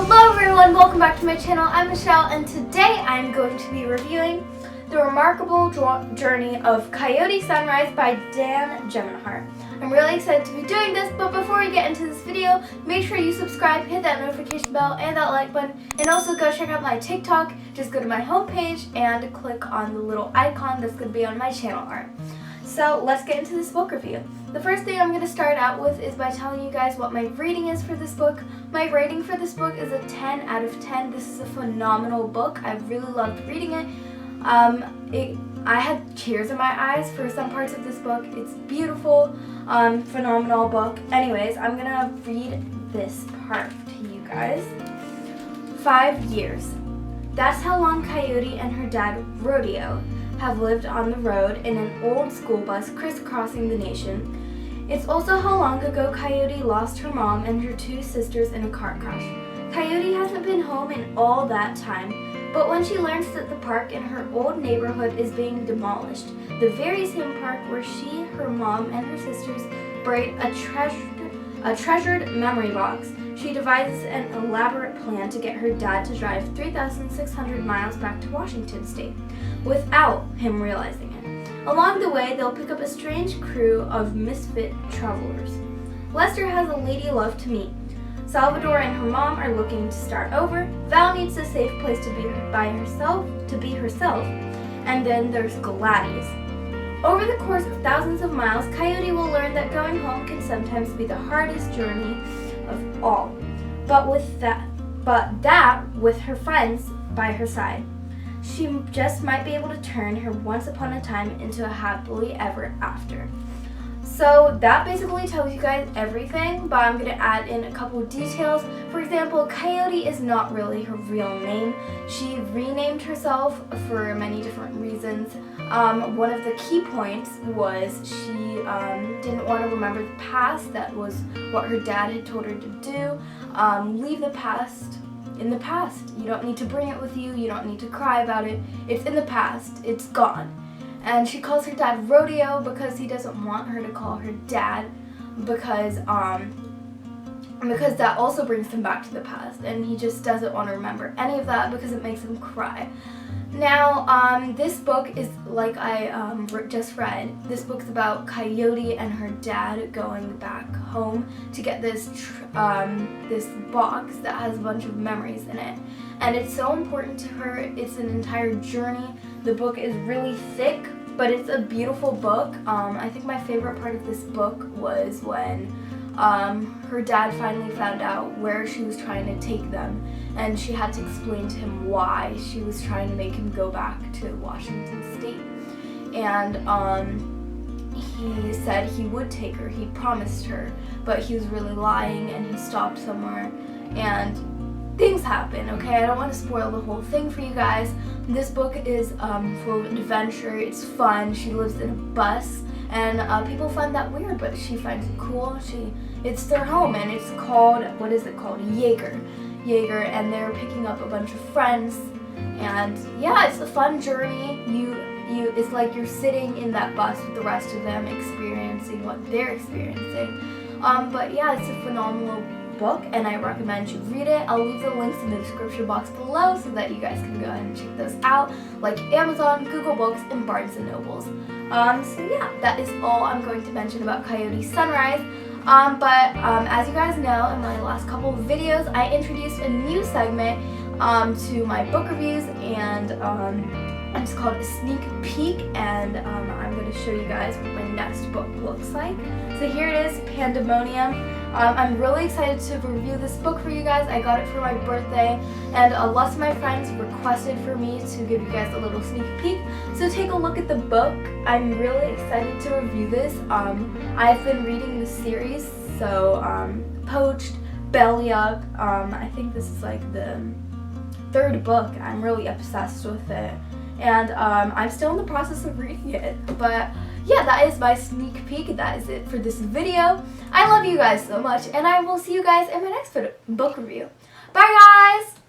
Hello everyone, welcome back to my channel. I'm Michelle and today I'm going to be reviewing The Remarkable Journey of Coyote Sunrise by Dan Geminhart. I'm really excited to be doing this, but before we get into this video, make sure you subscribe, hit that notification bell and that like button, and also go check out my TikTok. Just go to my homepage and click on the little icon that's going to be on my channel art. So let's get into this book review. The first thing I'm going to start out with is by telling you guys what my rating is for this book. My rating for this book is a 10 out of 10. This is a phenomenal book. I really loved reading it. I had tears in my eyes for some parts of this book. It's beautiful, phenomenal book. Anyways, I'm going to read this part to you guys. 5 years. That's how long Coyote and her dad, Rodeo, have lived on the road in an old school bus crisscrossing the nation. It's also how long ago Coyote lost her mom and her 2 sisters in a car crash. Coyote hasn't been home in all that time, but when she learns that the park in her old neighborhood is being demolished, the very same park where she, her mom, and her sisters buried a treasured memory box, she devises an elaborate plan to get her dad to drive 3,600 miles back to Washington State, without him realizing it. Along the way, they'll pick up a strange crew of misfit travelers. Lester has a lady love to meet. Salvador and her mom are looking to start over. Val needs a safe place to be herself. And then there's Gladys. Over the course of thousands of miles, Coyote will learn that going home can sometimes be the hardest journey of all. But that with her friends by her side, she just might be able to turn her once upon a time into a happily ever after. So that basically tells you guys everything, but I'm going to add in a couple details. For example, Coyote is not really her real name. She renamed herself for many different reasons. One of the key points was she didn't want to remember the past. That was what her dad had told her to do. Leave the past in the past. You don't need to bring it with you. You don't need to cry about it. It's in the past. It's gone. And she calls her dad Rodeo because he doesn't want her to call her dad because that also brings him back to the past, and he just doesn't want to remember any of that because it makes him cry. Now, this book is, like I just read, this book's about Coyote and her dad going back home to get this box that has a bunch of memories in it. And it's so important to her. It's an entire journey. The book is really thick, but it's a beautiful book. I think my favorite part of this book was when her dad finally found out where she was trying to take them, and she had to explain to him why she was trying to make him go back to Washington State. And he said he would take her, he promised her, but he was really lying, and he stopped somewhere, and things happen, okay? I don't want to spoil the whole thing for you guys. This book is full of adventure, it's fun. She lives in a bus, and people find that weird, but she finds it cool. It's their home, and it's called, what is it called? Jaeger, and they're picking up a bunch of friends, and yeah, it's a fun journey. It's like you're sitting in that bus with the rest of them, experiencing what they're experiencing. But yeah, it's a phenomenal book, and I recommend you read it. I'll leave the links in the description box below so that you guys can go ahead and check those out, like Amazon, Google Books, and Barnes & Nobles. So yeah, that is all I'm going to mention about Coyote Sunrise. But as you guys know, in my last couple of videos, I introduced a new segment to my book reviews, and it's called a sneak peek, and I'm going to show you guys what my next book looks like. So here it is, Pandemonium. I'm really excited to review this book for you guys. I got it for my birthday, and lots of my friends requested for me to give you guys a little sneak peek. So take a look at the book. I'm really excited to review this. I've been reading the series, so Poached, Belly Up. I think this is like the 3rd book. I'm really obsessed with it, and I'm still in the process of reading it, but yeah, that is my sneak peek. That is it for this video. I love you guys so much, and I will see you guys in my next book review. Bye, guys!